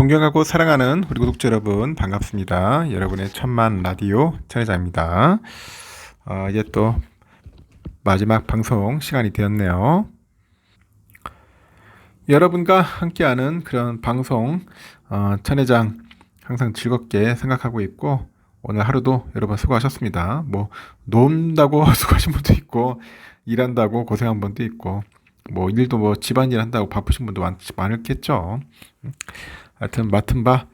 존경하고 사랑하는 우리 구독자 여러분 반갑습니다. 여러분의 천만 라디오 천혜자입니다. 이제 또 마지막 방송 시간이 되었네요. 여러분과 함께하는 그런 방송 천혜장 항상 즐겁게 생각하고 있고, 오늘 하루도 여러분 수고하셨습니다. 뭐 논다고 수고하신 분도 있고, 일한다고 고생한 분도 있고, 뭐 일도 뭐 집안일 한다고 바쁘신 분도 많겠죠. 하여튼 맡은 바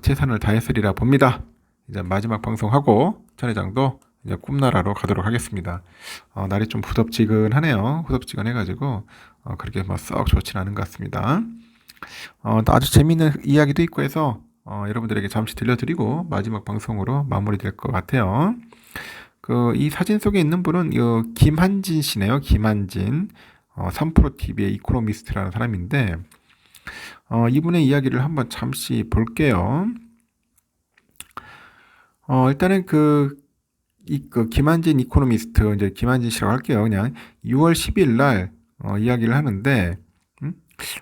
최선을 다했으리라 봅니다. 이제 마지막 방송하고 천회장도 이제 꿈나라로 가도록 하겠습니다. 날이 좀 후덥지근하네요. 후덥지근해가지고 그렇게 뭐 썩 좋지는 않은 것 같습니다. 아주 재미있는 이야기도 있고 해서 여러분들에게 잠시 들려드리고 마지막 방송으로 마무리될 것 같아요. 이 사진 속에 있는 분은 김한진 씨네요. 김한진. 3프로TV의 이코노미스트라는 사람인데, 이분의 이야기를 한번 잠시 볼게요. 일단은 그 김한진 이코노미스트, 이제 김한진 씨라고 할게요. 그냥 6월 10일 날 이야기를 하는데,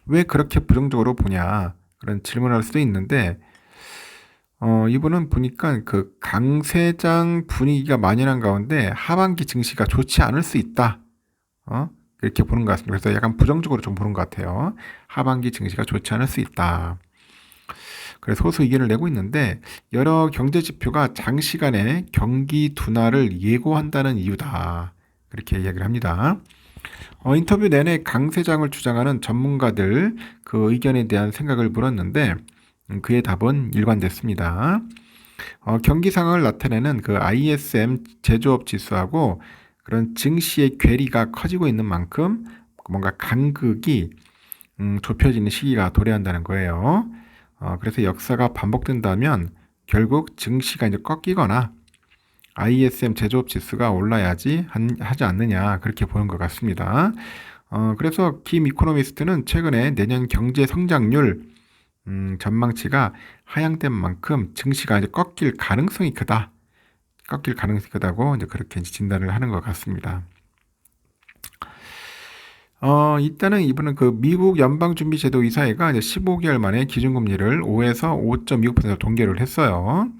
왜 그렇게 부정적으로 보냐, 그런 질문을 할 수도 있는데, 이분은 보니까 그 강세장 분위기가 만연한 가운데 하반기 증시가 좋지 않을 수 있다. 이렇게 보는 것 같습니다. 그래서 약간 부정적으로 좀 보는 것 같아요. 하반기 증시가 좋지 않을 수 있다. 그래서 호소 의견을 내고 있는데, 여러 경제 지표가 장시간의 경기 둔화를 예고한다는 이유다. 그렇게 이야기를 합니다. 인터뷰 내내 강세장을 주장하는 전문가들 그 의견에 대한 생각을 물었는데, 그의 답은 일관됐습니다. 경기 상황을 나타내는 그 ISM 제조업 지수하고 그런 증시의 괴리가 커지고 있는 만큼 뭔가 간극이 좁혀지는 시기가 도래한다는 거예요. 그래서 역사가 반복된다면 결국 증시가 이제 꺾이거나 ISM 제조업 지수가 올라야지 하지 않느냐, 그렇게 보는 것 같습니다. 그래서 김 이코노미스트는 최근에 내년 경제 성장률 전망치가 하향된 만큼 증시가 이제 꺾일 가능성이 크다고 이제 그렇게 진단을 하는 것 같습니다. 일단은 이분은 그 미국 연방준비제도 이사회가 이제 15개월 만에 기준금리를 5에서 5.25% 동결을 했어요.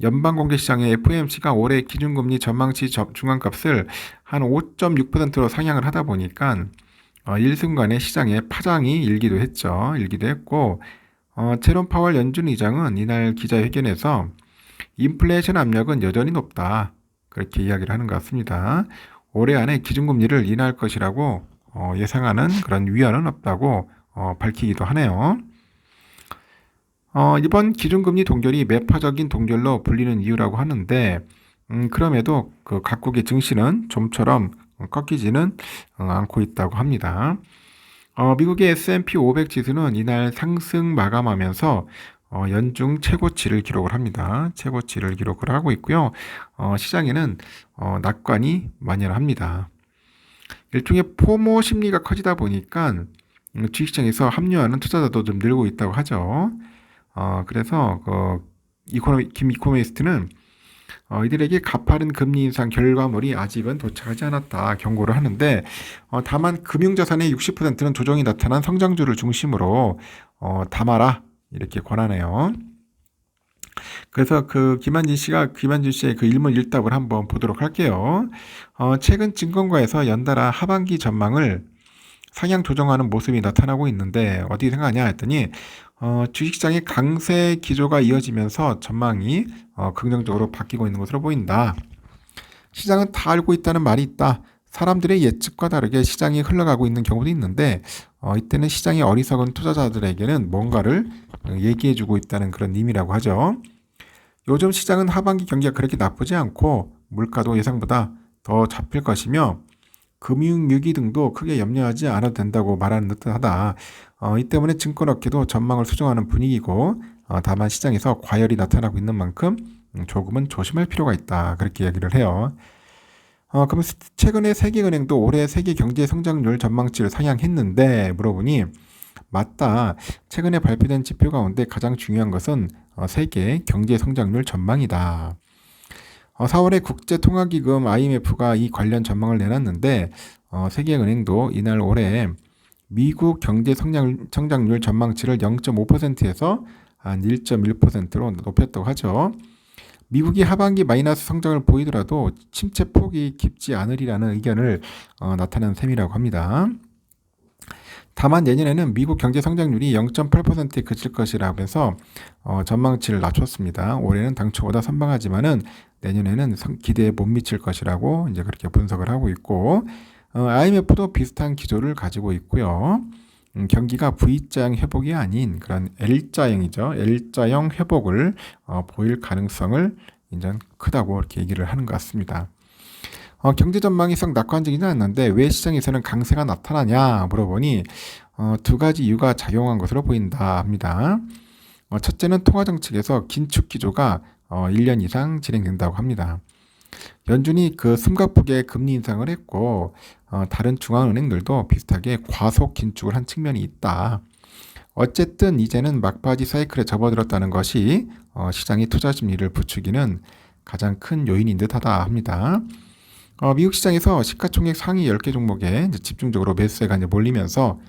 연방공개시장의 FOMC가 올해 기준금리 전망치 중간값을 한 5.6%로 상향을 하다 보니까 일순간에 시장에 파장이 일기도 했고, 제롬 파월 연준 의장은 이날 기자회견에서 인플레이션 압력은 여전히 높다, 그렇게 이야기를 하는 것 같습니다. 올해 안에 기준금리를 인하할 것이라고 예상하는 그런 위안은 없다고 밝히기도 하네요. 이번 기준금리 동결이 매파적인 동결로 불리는 이유라고 하는데, 그럼에도 그 각국의 증시는 좀처럼 꺾이지는 않고 있다고 합니다. 미국의 S&P 500 지수는 이날 상승 마감하면서 연중 최고치를 기록을 합니다. 최고치를 기록을 하고 있고요. 시장에는 낙관이 만연합니다. 일종의 포모 심리가 커지다 보니까 주식시장에서 합류하는 투자자도 좀 늘고 있다고 하죠. 그래서 김 이코노미스트는 이들에게 가파른 금리 인상 결과물이 아직은 도착하지 않았다 경고를 하는데, 다만 금융자산의 60%는 조정이 나타난 성장주를 중심으로 담아라, 이렇게 권하네요. 그래서 김한진 씨의 그 일문일답을 한번 보도록 할게요. 최근 증권가에서 연달아 하반기 전망을 상향 조정하는 모습이 나타나고 있는데 어디 생각하냐 했더니, 주식시장의 강세 기조가 이어지면서 전망이 긍정적으로 바뀌고 있는 것으로 보인다. 시장은 다 알고 있다는 말이 있다. 사람들의 예측과 다르게 시장이 흘러가고 있는 경우도 있는데, 이때는 시장의 어리석은 투자자들에게는 뭔가를 얘기해주고 있다는 그런 의미라고 하죠. 요즘 시장은 하반기 경기가 그렇게 나쁘지 않고 물가도 예상보다 더 잡힐 것이며 금융위기 등도 크게 염려하지 않아도 된다고 말하는 듯하다. 이 때문에 증권업계도 전망을 수정하는 분위기고, 다만 시장에서 과열이 나타나고 있는 만큼 조금은 조심할 필요가 있다, 그렇게 이야기를 해요. 그럼 최근에 세계은행도 올해 세계 경제 성장률 전망치를 상향했는데 물어보니, 맞다. 최근에 발표된 지표 가운데 가장 중요한 것은 세계 경제 성장률 전망이다. 4월에 국제통화기금 IMF가 이 관련 전망을 내놨는데, 세계은행도 이날 올해 미국 경제 성장률 전망치를 0.5%에서 한 1.1%로 높였다고 하죠. 미국이 하반기 마이너스 성장을 보이더라도 침체 폭이 깊지 않으리라는 의견을 나타낸 셈이라고 합니다. 다만 내년에는 미국 경제 성장률이 0.8%에 그칠 것이라고 해서 전망치를 낮췄습니다. 올해는 당초보다 선방하지만은 내년에는 기대에 못 미칠 것이라고 이제 그렇게 분석을 하고 있고, IMF도 비슷한 기조를 가지고 있고요. 경기가 V자형 회복이 아닌 그런 L자형이죠. L자형 회복을 보일 가능성을 이제 크다고 이렇게 얘기를 하는 것 같습니다. 경제 전망이 썩 낙관적이지 않는데 왜 시장에서는 강세가 나타나냐 물어보니 두 가지 이유가 작용한 것으로 보인다 합니다. 첫째는 통화정책에서 긴축 기조가 1년 이상 진행된다고 합니다. 연준이 그 숨가쁘게 금리 인상을 했고 다른 중앙은행들도 비슷하게 과속 긴축을 한 측면이 있다. 어쨌든 이제는 막바지 사이클에 접어들었다는 것이 시장의 투자 심리를 부추기는 가장 큰 요인인 듯하다 합니다. 미국 시장에서 시가총액 상위 10개 종목에 이제 집중적으로 매수세가 이제 몰리면서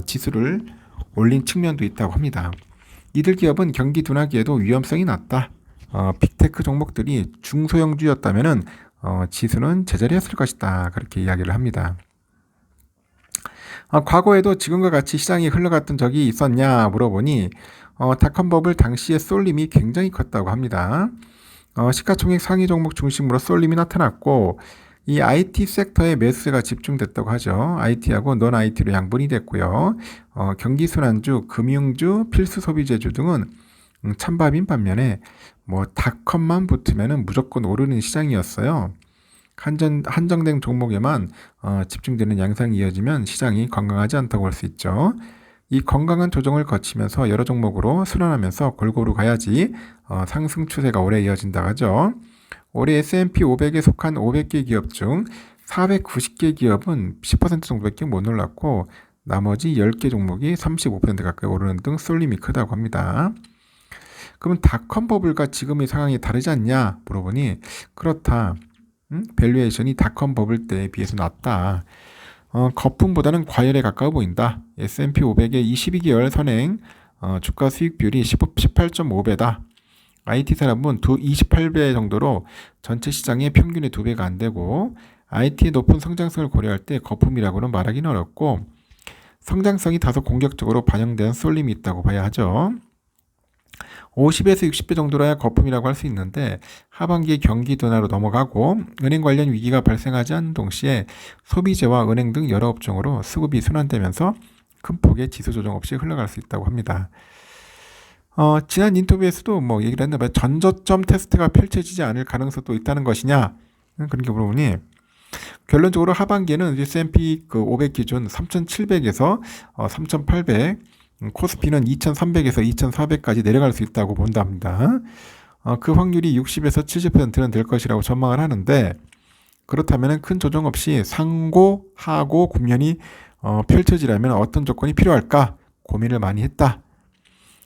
지수를 올린 측면도 있다고 합니다. 이들 기업은 경기 둔화기에도 위험성이 낮다. 빅테크 종목들이 중소형주였다면은 지수는 제자리였을 것이다. 그렇게 이야기를 합니다. 과거에도 지금과 같이 시장이 흘러갔던 적이 있었냐 물어보니 닷컴 버블 당시의 쏠림이 굉장히 컸다고 합니다. 시가총액 상위 종목 중심으로 쏠림이 나타났고 이 IT 섹터에 매수세가 집중됐다고 하죠. IT하고 non IT로 양분이 됐고요. 경기 순환주, 금융주, 필수 소비재주 등은 찬밥인 반면에 닷컴만 붙으면 무조건 오르는 시장이었어요. 한정된 종목에만 집중되는 양상이 이어지면 시장이 건강하지 않다고 볼 수 있죠. 이 건강한 조정을 거치면서 여러 종목으로 순환하면서 골고루 가야지 상승 추세가 오래 이어진다고 하죠. 올해 S&P 500에 속한 500개 기업 중 490개 기업은 10% 정도밖에 못 올랐고 나머지 10개 종목이 35% 가까이 오르는 등 쏠림이 크다고 합니다. 그러면 닷컴 버블과 지금의 상황이 다르지 않냐 물어보니 그렇다. 밸류에이션이 닷컴 버블 때에 비해서 낮다. 거품보다는 과열에 가까워 보인다. S&P 500의 22개월 선행 주가 수익 비율이 18.5배다. IT 산업은 28배 정도로 전체 시장의 평균의 2배가 안 되고 IT의 높은 성장성을 고려할 때 거품이라고는 말하기는 어렵고 성장성이 다소 공격적으로 반영된 쏠림이 있다고 봐야 하죠. 50에서 60배 정도라야 거품이라고 할 수 있는데 하반기에 경기 둔화로 넘어가고 은행 관련 위기가 발생하지 않는 동시에 소비재와 은행 등 여러 업종으로 수급이 순환되면서 큰 폭의 지수 조정 없이 흘러갈 수 있다고 합니다. 지난 인터뷰에서도 얘기를 했는데 전저점 테스트가 펼쳐지지 않을 가능성도 있다는 것이냐 그렇게 물어보니 결론적으로 하반기에는 S&P 500 기준 3,700에서 3,800 코스피는 2,300에서 2,400까지 내려갈 수 있다고 본답니다. 그 확률이 60에서 70%는 될 것이라고 전망을 하는데 그렇다면 큰 조정 없이 상고, 하고 국면이 펼쳐지려면 어떤 조건이 필요할까 고민을 많이 했다.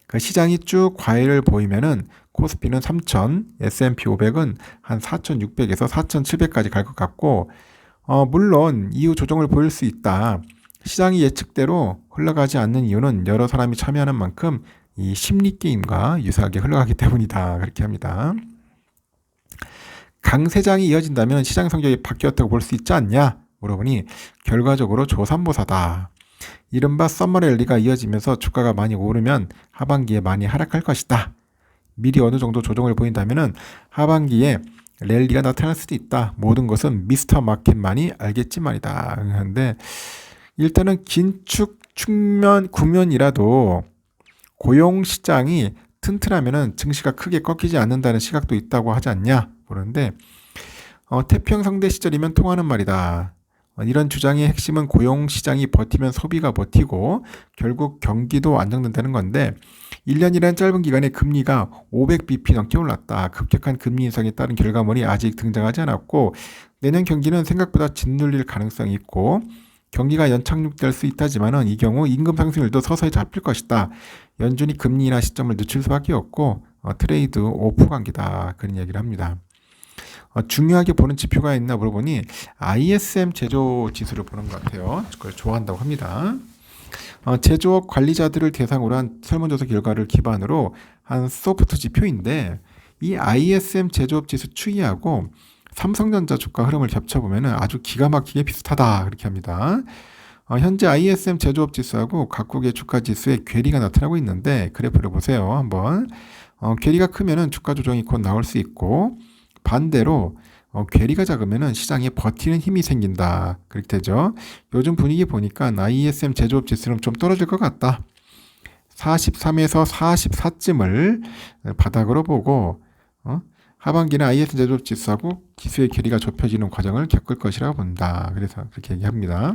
그 시장이 쭉 과열을 보이면은 코스피는 3,000, S&P 500은 한 4,600에서 4,700까지 갈 것 같고 물론 이후 조정을 보일 수 있다. 시장이 예측대로 흘러가지 않는 이유는 여러 사람이 참여하는 만큼 이 심리 게임과 유사하게 흘러가기 때문이다. 그렇게 합니다. 강세장이 이어진다면 시장 성격이 바뀌었다고 볼 수 있지 않냐? 물어보니 결과적으로 조삼모사다. 이른바 썸머 랠리가 이어지면서 주가가 많이 오르면 하반기에 많이 하락할 것이다. 미리 어느 정도 조정을 보인다면 하반기에 랠리가 나타날 수도 있다. 모든 것은 미스터 마켓만이 알겠지 말이다. 그런데 일단은 긴축 국면이라도 고용시장이 튼튼하면 증시가 크게 꺾이지 않는다는 시각도 있다고 하지 않냐? 그런데 태평성대 시절이면 통하는 말이다. 이런 주장의 핵심은 고용시장이 버티면 소비가 버티고 결국 경기도 안정된다는 건데 1년이라는 짧은 기간에 금리가 500bp 넘게 올랐다. 급격한 금리 인상에 따른 결과물이 아직 등장하지 않았고 내년 경기는 생각보다 짓눌릴 가능성이 있고 경기가 연착륙될 수 있다지만은 이 경우 임금 상승률도 서서히 잡힐 것이다. 연준이 금리 인하 시점을 늦출 수밖에 없고 트레이드 오프 관계다. 그런 이야기를 합니다. 중요하게 보는 지표가 있나 물어보니 ISM 제조 지수를 보는 것 같아요. 그걸 좋아한다고 합니다. 제조업 관리자들을 대상으로 한 설문조사 결과를 기반으로 한 소프트 지표인데 이 ISM 제조업 지수 추이하고 삼성전자 주가 흐름을 겹쳐보면 아주 기가 막히게 비슷하다 그렇게 합니다. 현재 ISM 제조업 지수하고 각국의 주가 지수의 괴리가 나타나고 있는데 그래프를 보세요. 한번 괴리가 크면은 주가 조정이 곧 나올 수 있고 반대로 괴리가 작으면은 시장에 버티는 힘이 생긴다. 그렇게 되죠. 요즘 분위기 보니까 ISM 제조업 지수는 좀 떨어질 것 같다. 43에서 44쯤을 바닥으로 보고 하반기는 ISM 제조업 지수하고 기수의 괴리가 좁혀지는 과정을 겪을 것이라고 본다. 그래서 그렇게 얘기합니다.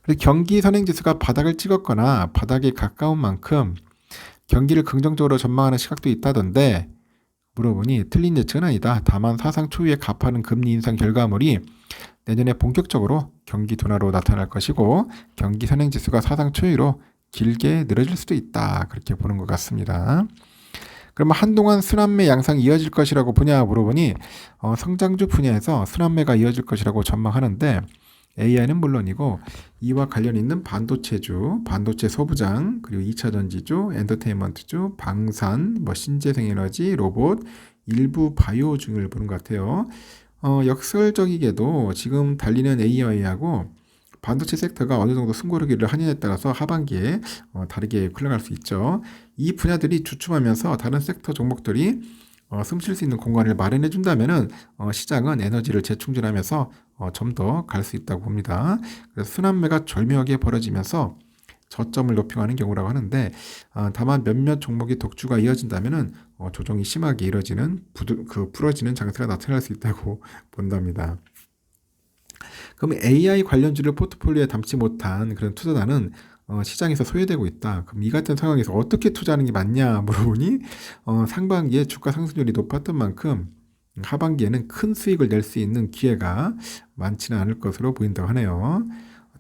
그리고 경기 선행지수가 바닥을 찍었거나 바닥에 가까운 만큼 경기를 긍정적으로 전망하는 시각도 있다던데 물어보니 틀린 예측은 아니다. 다만 사상 초유의 가파른 금리 인상 결과물이 내년에 본격적으로 경기 둔화로 나타날 것이고 경기 선행지수가 사상 초유로 길게 늘어질 수도 있다. 그렇게 보는 것 같습니다. 그러면 한동안 순환매 양상이 이어질 것이라고 보냐 물어보니 성장주 분야에서 순환매가 이어질 것이라고 전망하는데 AI는 물론이고 이와 관련 있는 반도체주, 반도체 소부장, 그리고 2차 전지주, 엔터테인먼트주, 방산, 신재생에너지, 로봇, 일부 바이오 중을 보는 것 같아요. 역설적이게도 지금 달리는 AI하고 반도체 섹터가 어느 정도 숨고르기를 하느냐에 따라서 하반기에 다르게 흘러갈 수 있죠. 이 분야들이 주춤하면서 다른 섹터 종목들이 숨 쉴 수 있는 공간을 마련해 준다면은 시장은 에너지를 재충전하면서 좀 더 갈 수 있다고 봅니다. 그래서 순환매가 절묘하게 벌어지면서 저점을 높여가는 경우라고 하는데 다만 몇몇 종목의 독주가 이어진다면은 조정이 심하게 이뤄지는 부러지는 장세가 나타날 수 있다고 본답니다. 그럼 AI 관련주를 포트폴리오에 담지 못한 그런 투자단은 시장에서 소외되고 있다. 그럼 이 같은 상황에서 어떻게 투자하는 게 맞냐 물어보니 상반기에 주가 상승률이 높았던 만큼 하반기에는 큰 수익을 낼 수 있는 기회가 많지는 않을 것으로 보인다고 하네요.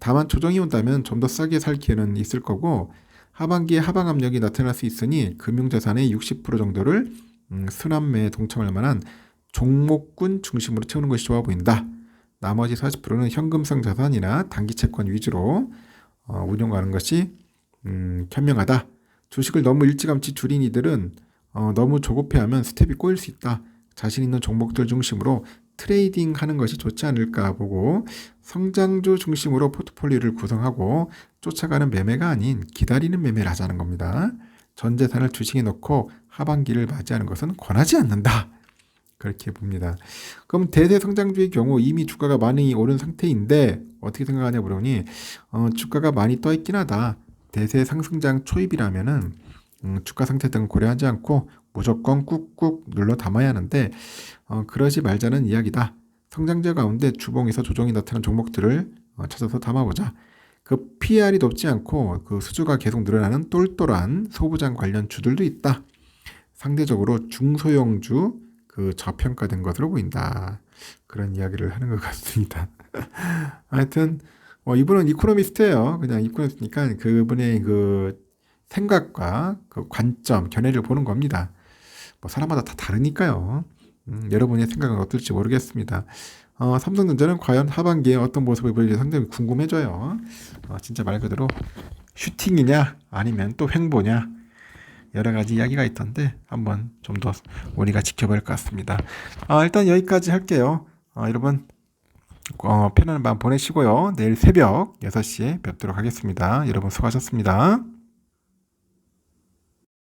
다만 조정이 온다면 좀 더 싸게 살 기회는 있을 거고 하반기에 하방 압력이 나타날 수 있으니 금융자산의 60% 정도를 순환매에 동참할 만한 종목군 중심으로 채우는 것이 좋아 보인다. 나머지 40%는 현금성 자산이나 단기 채권 위주로 운용하는 것이 현명하다. 주식을 너무 일찌감치 줄인 이들은 너무 조급해하면 스텝이 꼬일 수 있다. 자신 있는 종목들 중심으로 트레이딩 하는 것이 좋지 않을까 보고 성장주 중심으로 포트폴리오를 구성하고 쫓아가는 매매가 아닌 기다리는 매매를 하자는 겁니다. 전 재산을 주식에 넣고 하반기를 맞이하는 것은 권하지 않는다. 그렇게 봅니다. 그럼 대세 성장주의 경우 이미 주가가 많이 오른 상태인데 어떻게 생각하냐 물으니 주가가 많이 떠 있긴 하다. 대세 상승장 초입이라면은 주가 상태 등을 고려하지 않고 무조건 꾹꾹 눌러 담아야 하는데 그러지 말자는 이야기다. 성장주 가운데 주봉에서 조정이 나타난 종목들을 찾아서 담아보자. 그 PR이 높지 않고 그 수주가 계속 늘어나는 똘똘한 소부장 관련 주들도 있다. 상대적으로 중소형주 저평가된 것으로 보인다. 그런 이야기를 하는 것 같습니다. 하여튼 이분은 이코노미스트예요. 그냥 이코노미스트니까 그분의 그 생각과 그 관점, 견해를 보는 겁니다. 사람마다 다 다르니까요. 여러분의 생각은 어떨지 모르겠습니다. 삼성전자는 과연 하반기에 어떤 모습을 보일지 상당히 궁금해져요. 진짜 말 그대로 슈팅이냐 아니면 또 횡보냐 여러 가지 이야기가 있던데 한번 좀 더 우리가 지켜볼 것 같습니다. 일단 여기까지 할게요. 여러분 편안한 밤 보내시고요. 내일 새벽 6시에 뵙도록 하겠습니다. 여러분 수고하셨습니다.